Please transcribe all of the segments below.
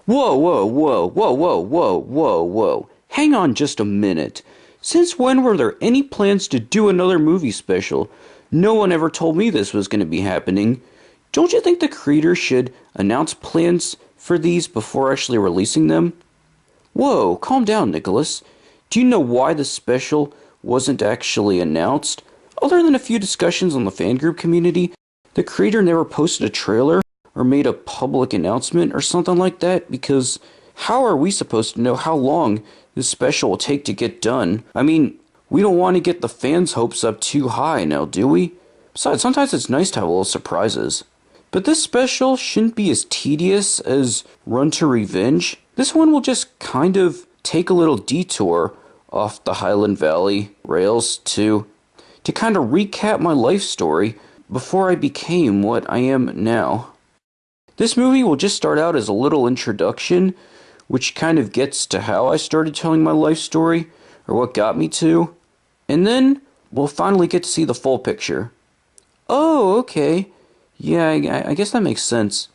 Whoa, whoa, whoa, whoa, whoa, whoa, whoa, whoa. Hang on just a minute. Since when were there any plans to do another movie special? No one ever told me this was going to be happening. Don't you think the creator should announce plans for these before actually releasing them? Whoa, calm down, Nicholas. Do you know why the special wasn't actually announced? Other than a few discussions on the fan group community, the creator never posted a trailer or made a public announcement or something like that, because how are we supposed to know how long this special will take to get done? I mean, we don't want to get the fans' hopes up too high now, do we? Besides, sometimes it's nice to have little surprises. But this special shouldn't be as tedious as Run to Revenge. This one will just kind of take a little detour off the Highland Valley rails to kind of recap my life story before I became what I am now. This movie will just start out as a little introduction, which kind of gets to how I started telling my life story, or what got me to, and then we'll finally get to see the full picture. Oh, okay. Yeah, I guess that makes sense.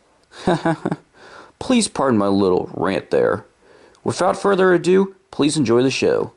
Please pardon my little rant there. Without further ado, please enjoy the show.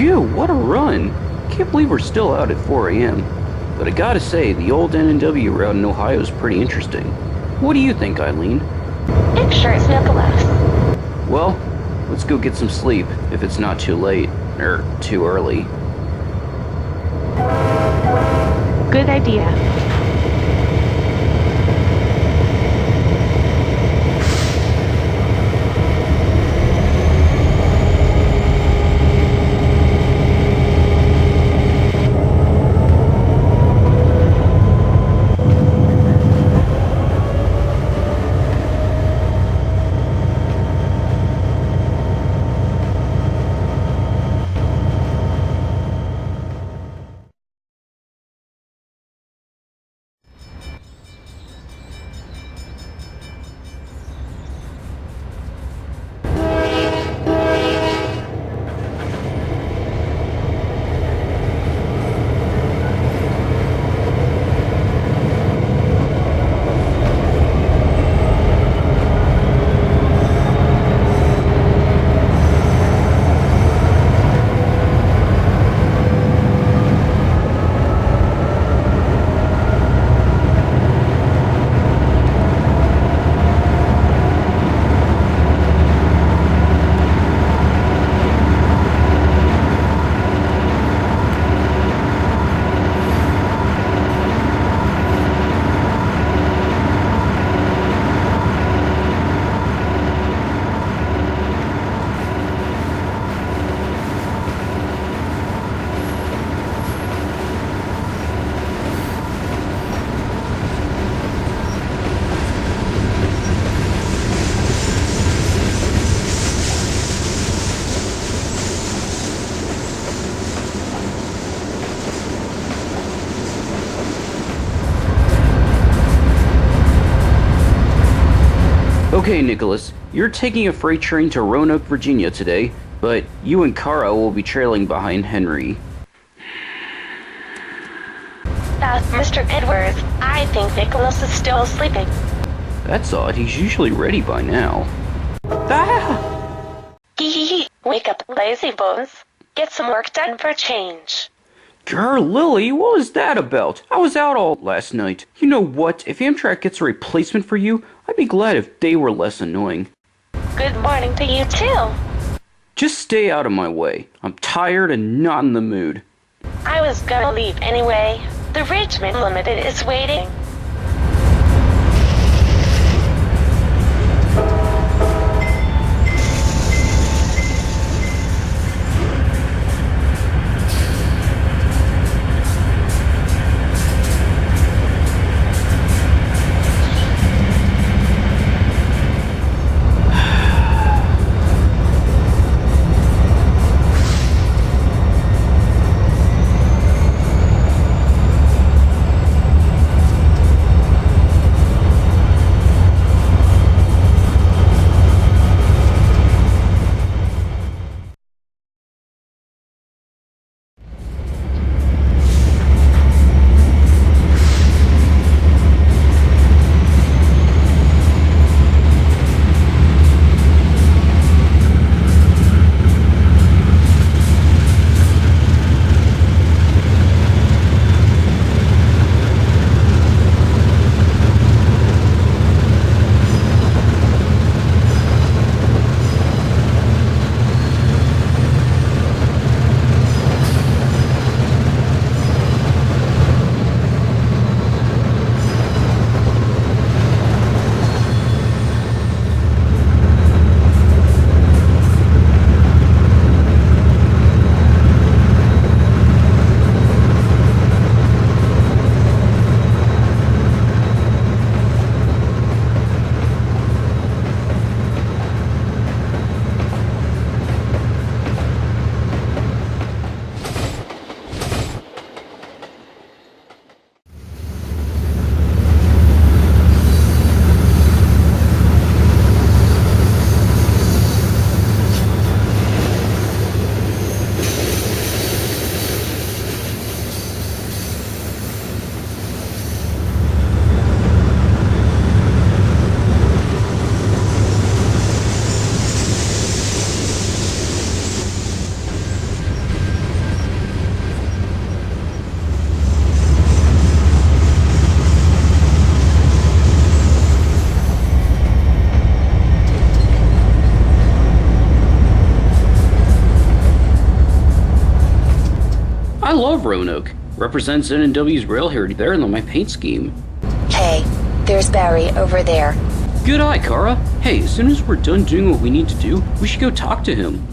Phew, what a run! Can't believe we're still out at 4 a.m. But I gotta say, the old N&W route in Ohio is pretty interesting. What do you think, Eileen? It sure is nonetheless. Well, let's go get some sleep, if it's not too late, or too early. Good idea. Okay, Nicholas, you're taking a freight train to Roanoke, Virginia today, but you and Kara will be trailing behind Henry. Mr. Edwards, I think Nicholas is still sleeping. That's odd, he's usually ready by now. Ah! Hee. Wake up, lazy bones. Get some work done for a change. Grr, Lily, what was that about? I was out all last night. You know what? If Amtrak gets a replacement for you, I'd be glad if they were less annoying. Good morning to you too. Just stay out of my way. I'm tired and not in the mood. I was gonna leave anyway. The Richmond Limited is waiting. I love Roanoke. Represents N&W's rail heritage better than my paint scheme. Hey, there's Barry over there. Good eye, Kara. Hey, as soon as we're done doing what we need to do, we should go talk to him.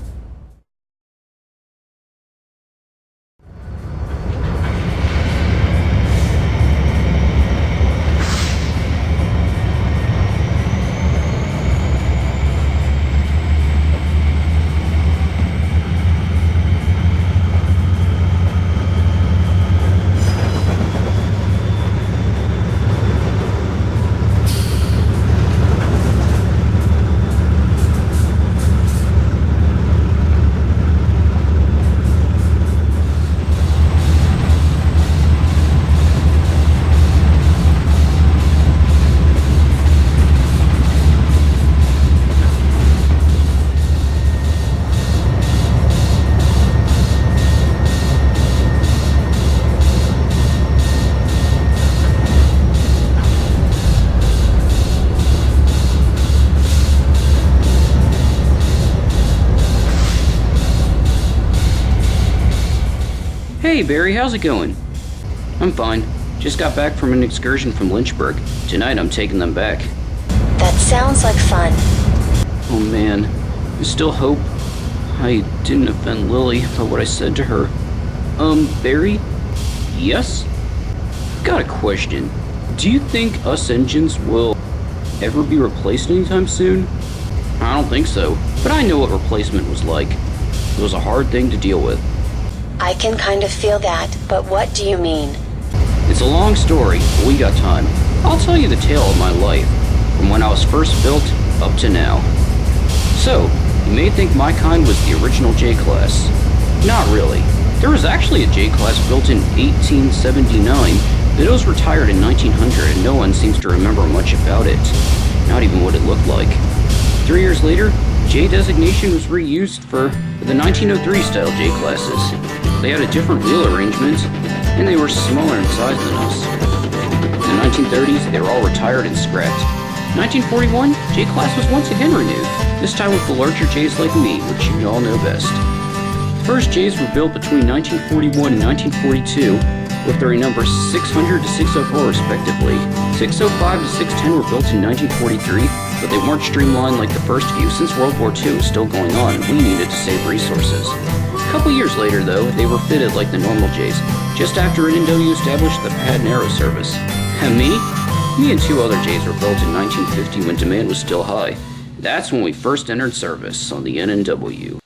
Hey Barry, how's it going? I'm fine. Just got back from an excursion from Lynchburg. Tonight I'm taking them back. That sounds like fun. Oh man, I still hope I didn't offend Lily by what I said to her. Barry? Yes? Got a question. Do you think us engines will ever be replaced anytime soon? I don't think so, but I know what replacement was like. It was a hard thing to deal with. I can kind of feel that, but what do you mean? It's a long story, but we got time. I'll tell you the tale of my life. From when I was first built up to now. So, you may think my kind was the original J-Class. Not really. There was actually a J-Class built in 1879, but it was retired in 1900 and no one seems to remember much about it. Not even what it looked like. 3 years later, J designation was reused for the 1903 style J-Classes. They had a different wheel arrangement, and they were smaller in size than us. In the 1930s, they were all retired and scrapped. 1941, J-Class was once again renewed, this time with the larger J's like me, which you all know best. The first J's were built between 1941 and 1942, with their numbers 600 to 604 respectively. 605 to 610 were built in 1943, but they weren't streamlined like the first few since World War II was still going on and we needed to save resources. A couple years later, though, they were fitted like the normal J's, just after NW established the Pad and Arrow service. And me and 2 other J's were built in 1950 when demand was still high. That's when we first entered service on the NW.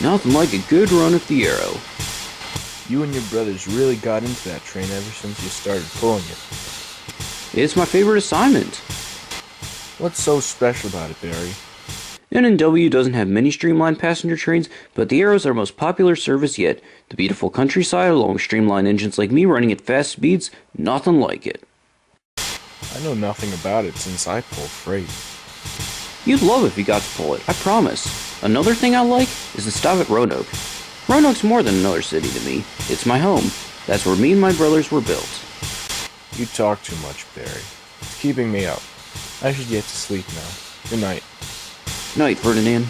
Nothing like a good run at the Arrow. You and your brothers really got into that train ever since you started pulling it. It's my favorite assignment. What's so special about it, Barry? NW doesn't have many streamlined passenger trains, but the Arrow is our most popular service yet. The beautiful countryside along with streamlined engines like me running at fast speeds, nothing like it. I know nothing about it since I pull freight. You'd love it if you got to pull it, I promise. Another thing I like is the stop at Roanoke. Roanoke's more than another city to me. It's my home. That's where me and my brothers were built. You talk too much, Barry. It's keeping me up. I should get to sleep now. Good night. Night, Ferdinand.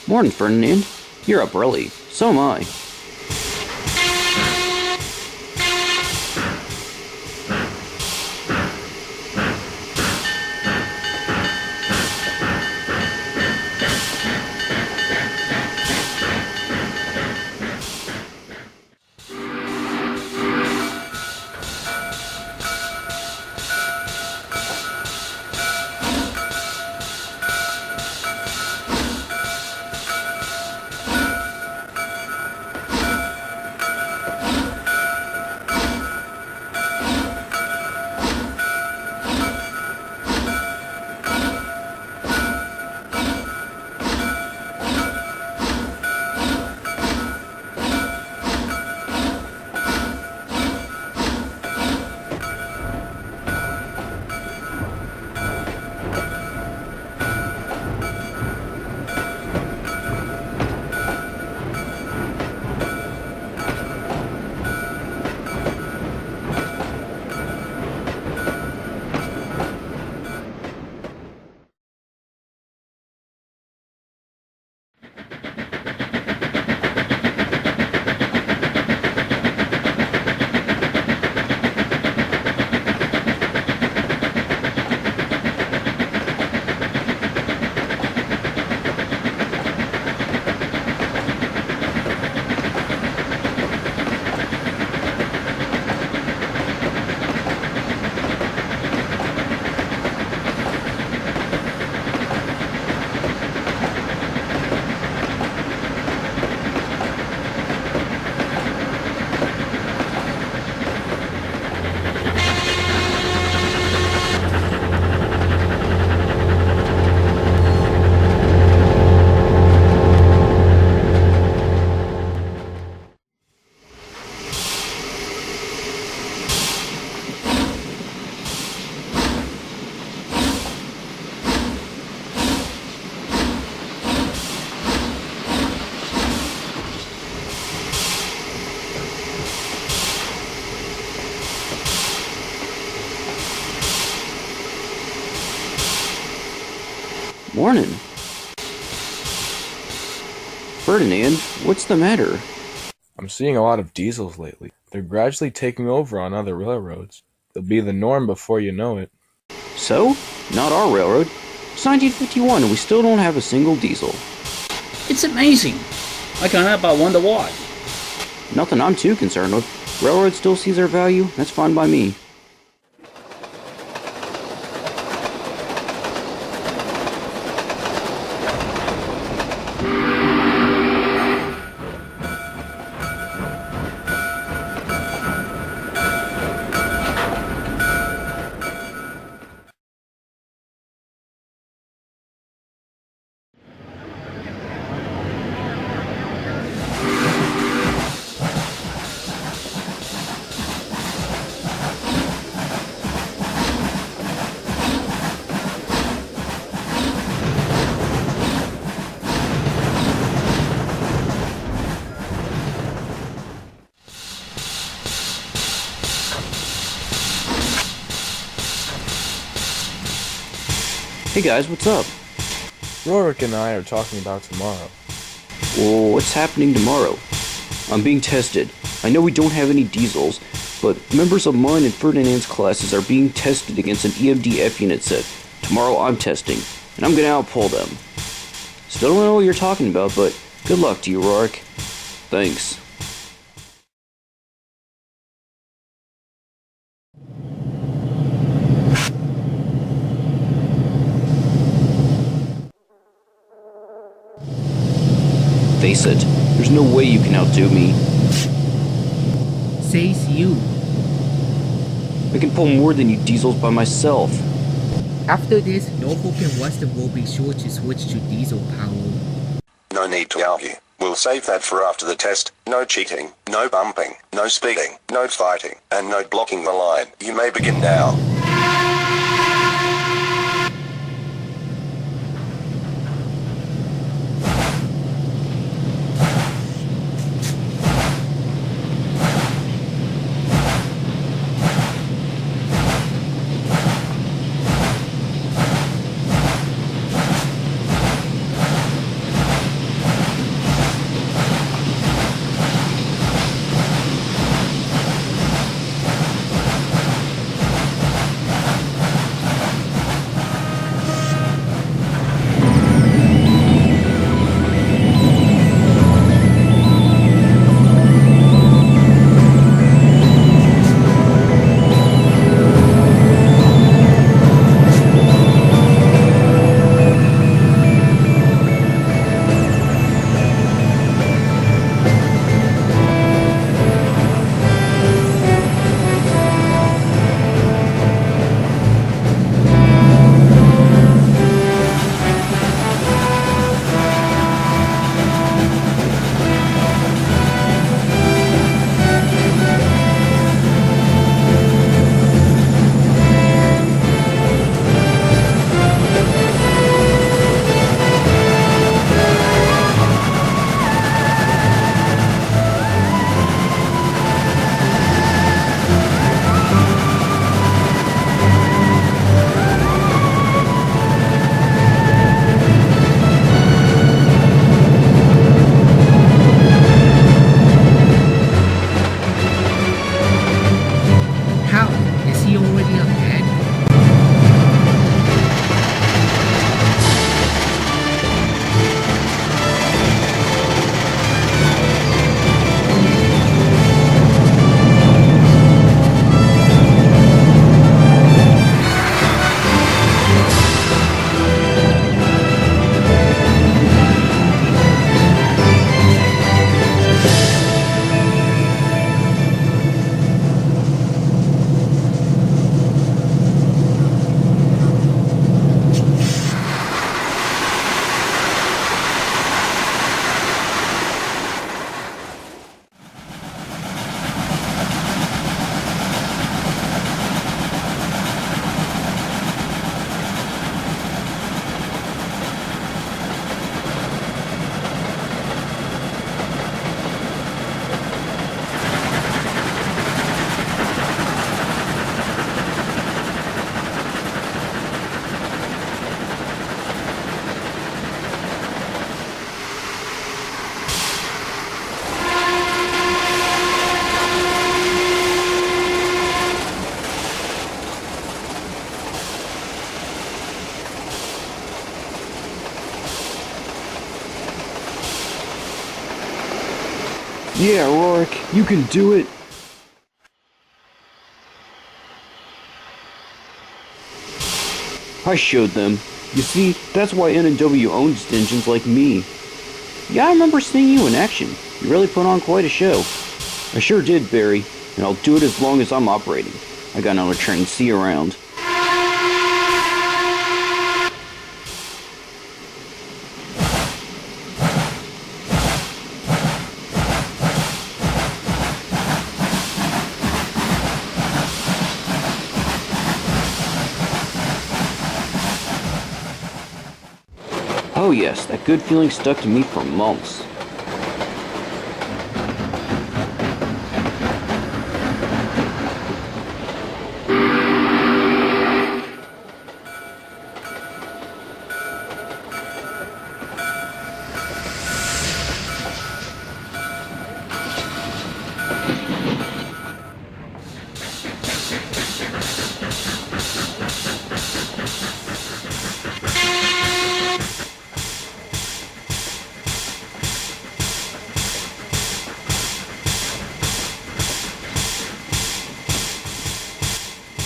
Morning, Ferdinand. You're up early. So am I. Morning. Ferdinand, what's the matter? I'm seeing a lot of diesels lately. They're gradually taking over on other railroads. They'll be the norm before you know it. So? Not our railroad. It's 1951 and we still don't have a single diesel. It's amazing. I can't help but wonder why. Nothing I'm too concerned with. Railroad still sees their value. That's fine by me. Hey guys, what's up? Rorik and I are talking about tomorrow. Well, what's happening tomorrow? I'm being tested. I know we don't have any diesels, but members of mine and Ferdinand's classes are bebeing tested against an EMD-F unit set. Tomorrow I'm testing, and I'm gonna outpull them. Still don't know what you're talking about, but good luck to you, Rorik. Thanks. Face it, there's no way you can outdo me. Says you. I can pull more than you diesels by myself. After this, Norfolk and Western will be sure to switch to diesel power. No need to argue. We'll save that for after the test. No cheating, no bumping, no speeding, no fighting, and no blocking the line. You may begin now. Yeah, Rorik, you can do it. I showed them. You see, that's why N&W owns engines like me. Yeah, I remember seeing you in action. You really put on quite a show. I sure did, Barry, and I'll do it as long as I'm operating. I got another train. See you around. Oh yes, that good feeling stuck to me for months.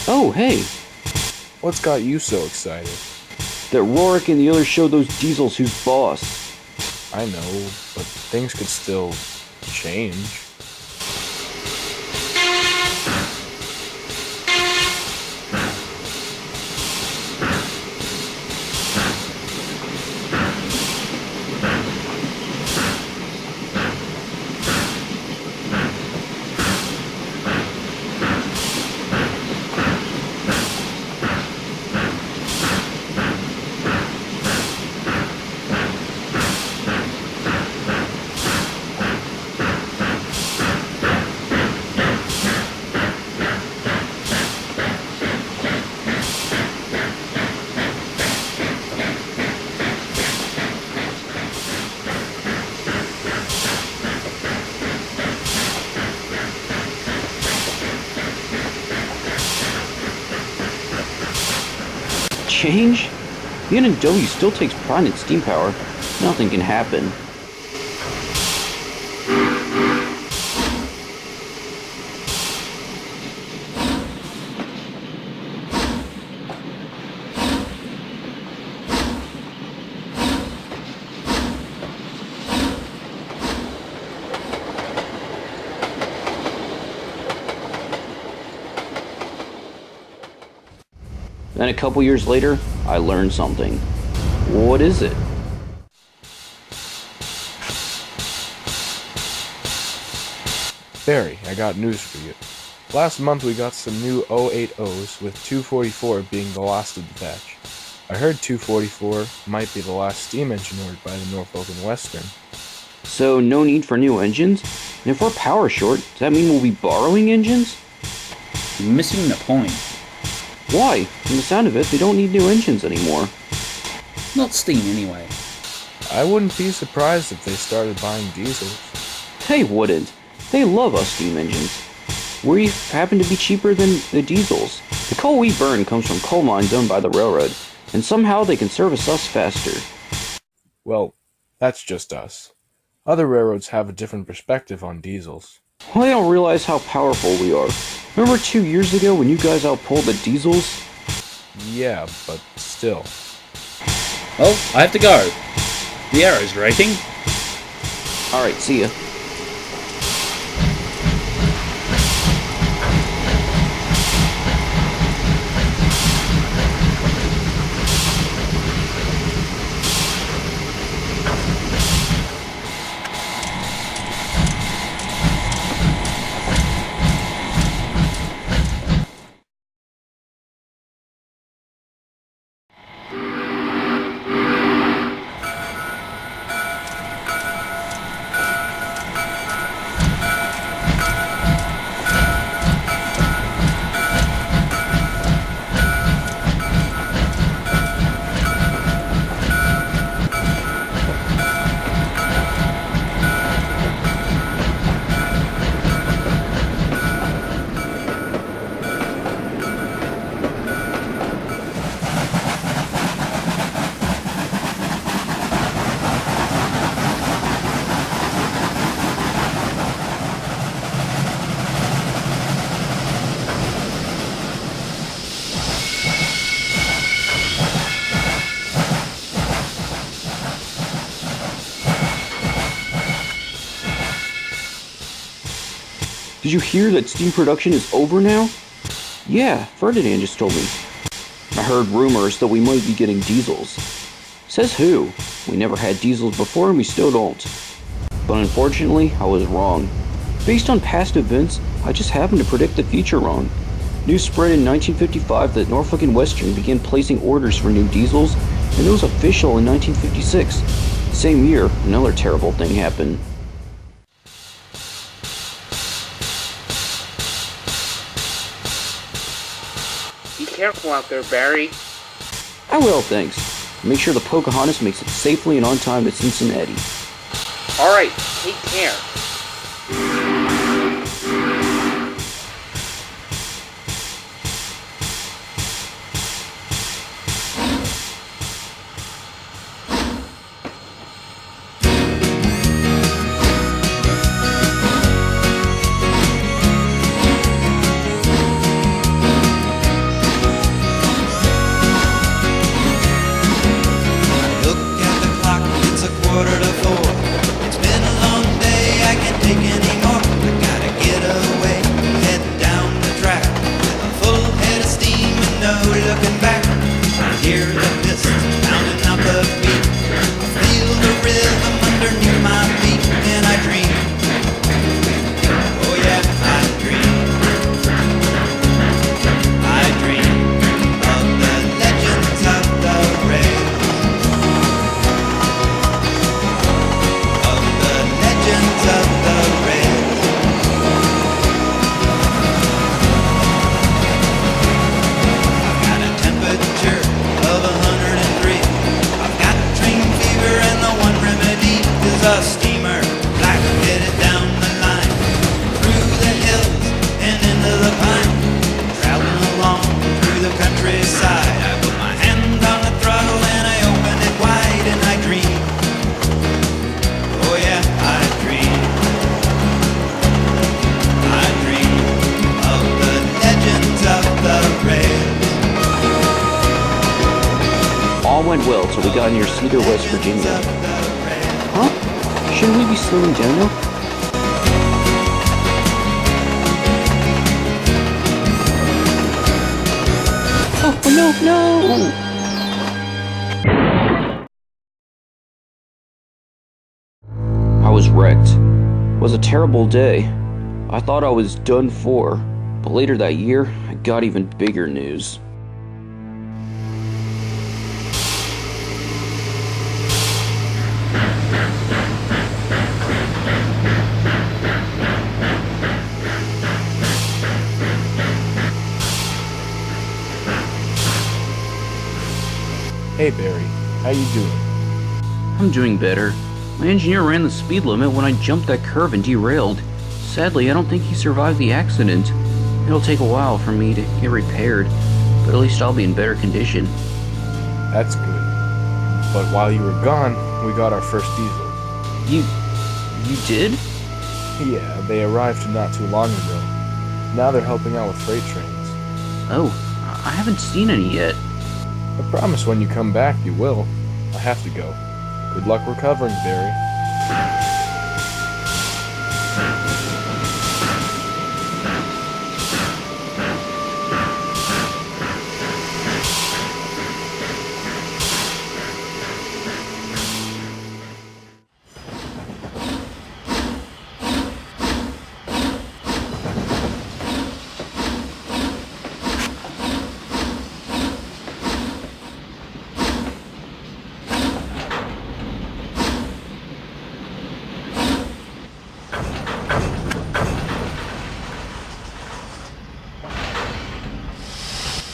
Oh, hey, What's got you so excited? that Rorik and the others showed those diesels who's boss. I know, but things could still change. Change? The N&W still takes pride in steam power. Nothing can happen. Then a couple years later, I learned something. What is it? Barry, I got news for you. Last month we got some new 080s with 244 being the last of the batch. I heard 244 might be the last steam engine ordered by the Norfolk and Western. So no need for new engines? And if we're power short, does that mean we'll be borrowing engines? You're missing the point. Why? From the sound of it, they don't need new engines anymore. Not steam anyway. I wouldn't be surprised if they started buying diesels. They wouldn't. They love us steam engines. We happen to be cheaper than the diesels. The coal we burn comes from coal mines owned by the railroad, and somehow they can service us faster. Well, that's just us. Other railroads have a different perspective on diesels. Well, they don't realize how powerful we are. Remember 2 years ago when you guys outpulled the diesels? Yeah, but still. Well, I have to go. The arrow's rating. Alright, see ya. Did you hear that steam production is over now? Yeah, Ferdinand just told me. I heard rumors that we might be getting diesels. Says who? We never had diesels before and we still don't. But unfortunately, I was wrong. Based on past events, I just happened to predict the future wrong. News spread in 1955 that Norfolk and Western began placing orders for new diesels, and it was official in 1956. Same year, another terrible thing happened. Be careful out there, Barry. I will, thanks. Make sure the Pocahontas makes it safely and on time to Cincinnati. Alright, take care. Went well till we got near Cedar, West Virginia. Huh? Shouldn't we be slowing down now? Oh no, no! I was wrecked. It was a terrible day. I thought I was done for, but later that year, I got even bigger news. Hey Barry, how you doing? I'm doing better. My engineer ran the speed limit when I jumped that curve and derailed. Sadly, I don't think he survived the accident. It'll take a while for me to get repaired, but at least I'll be in better condition. That's good. But while you were gone, we got our first diesels. You did? Yeah, they arrived not too long ago. Now they're helping out with freight trains. Oh, I haven't seen any yet. I promise when you come back, you will. I have to go. Good luck recovering, Barry.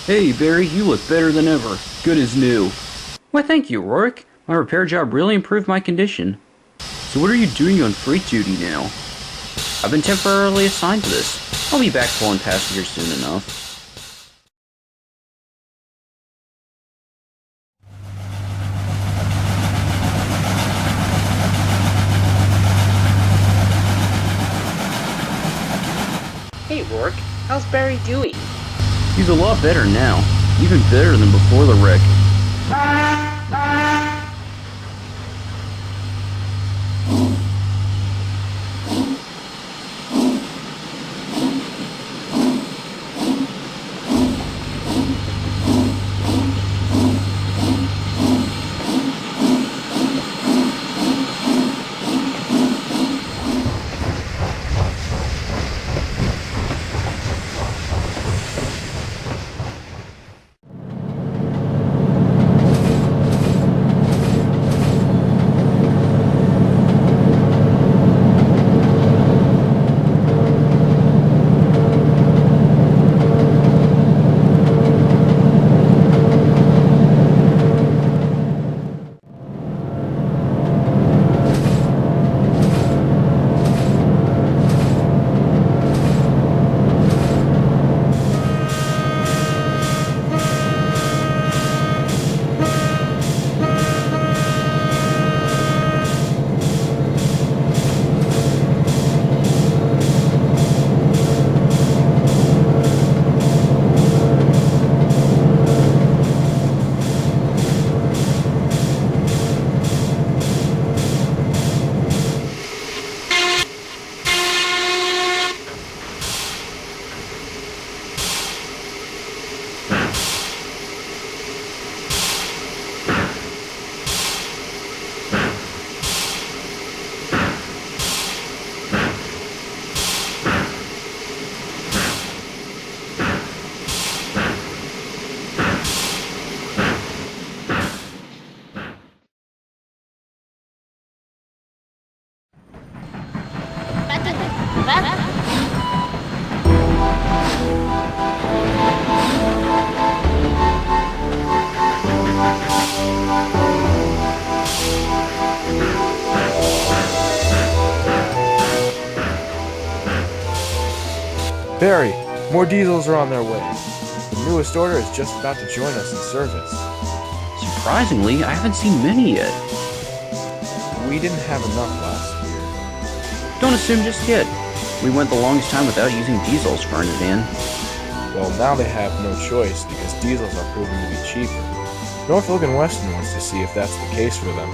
Hey, Barry, you look better than ever. Good as new. Why, thank you, Rourke. My repair job really improved my condition. So what are you doing on freight duty now? I've been temporarily assigned to this. I'll be back pulling passengers soon enough. Hey, Rourke, how's Barry doing? He's a lot better now. Even better than before the wreck. Barry, more diesels are on their way. The newest order is just about to join us in service. Surprisingly, I haven't seen many yet. We didn't have enough last year. Don't assume just yet. We went the longest time without using diesels, Ferdinand. Well, now they have no choice because diesels are proving to be cheaper. Norfolk and Western wants to see if that's the case for them.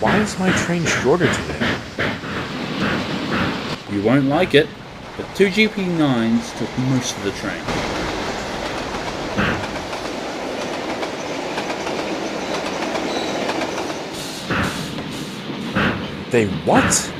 Why is my train shorter today? You won't like it, but 2 GP9s took most of the train. They what?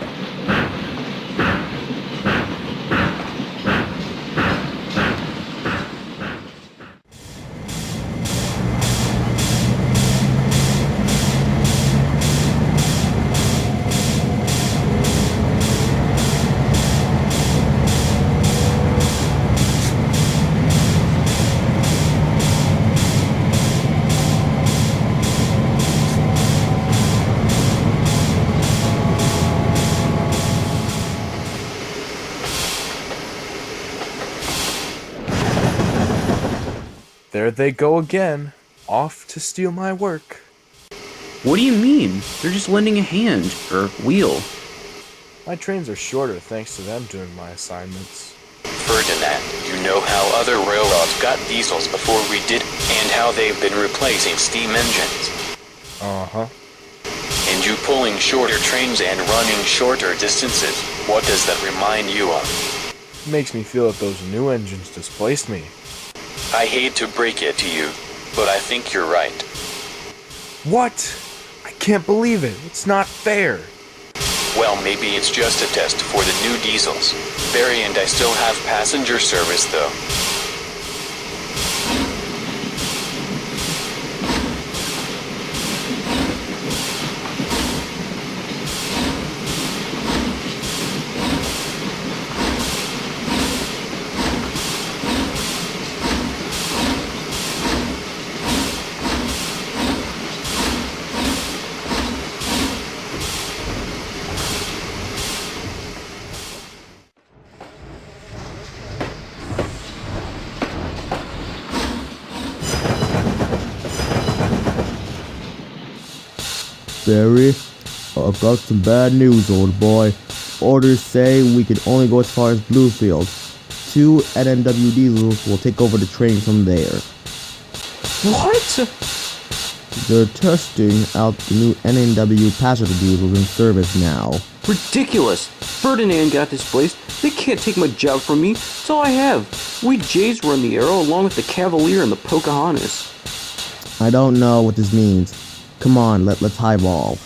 There they go again, off to steal my work. What do you mean? They're just lending a hand, or wheel. My trains are shorter thanks to them doing my assignments. Ferdinand, you know how other railroads got diesels before we did, and how they've been replacing steam engines. Uh-huh. And you pulling shorter trains and running shorter distances, what does that remind you of? It makes me feel that those new engines displaced me. I hate to break it to you, but I think you're right. What? I can't believe it. It's not fair. Well, maybe it's just a test for the new diesels. Barry and I still have passenger service, though. Barry, I've got some bad news, old boy. Orders say we can only go as far as Bluefield. 2 NNW diesels will take over the train from there. What? They're testing out the new NNW passenger diesels in service now. Ridiculous! Ferdinand got displaced. They can't take my job from me. That's all I have. We Jays run the Arrow along with the Cavalier and the Pocahontas. I don't know what this means. Come on, let's highball.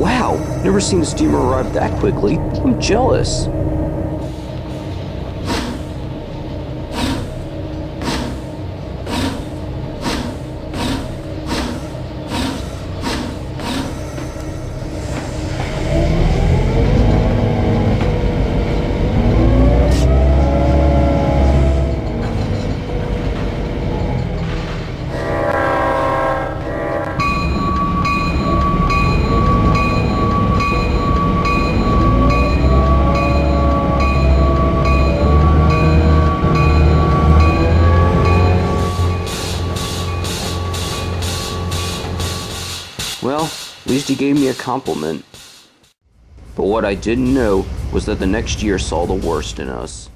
Wow, never seen a steamer arrive that quickly. I'm jealous. Well, at least he gave me a compliment. But what I didn't know was that the next year saw the worst in us.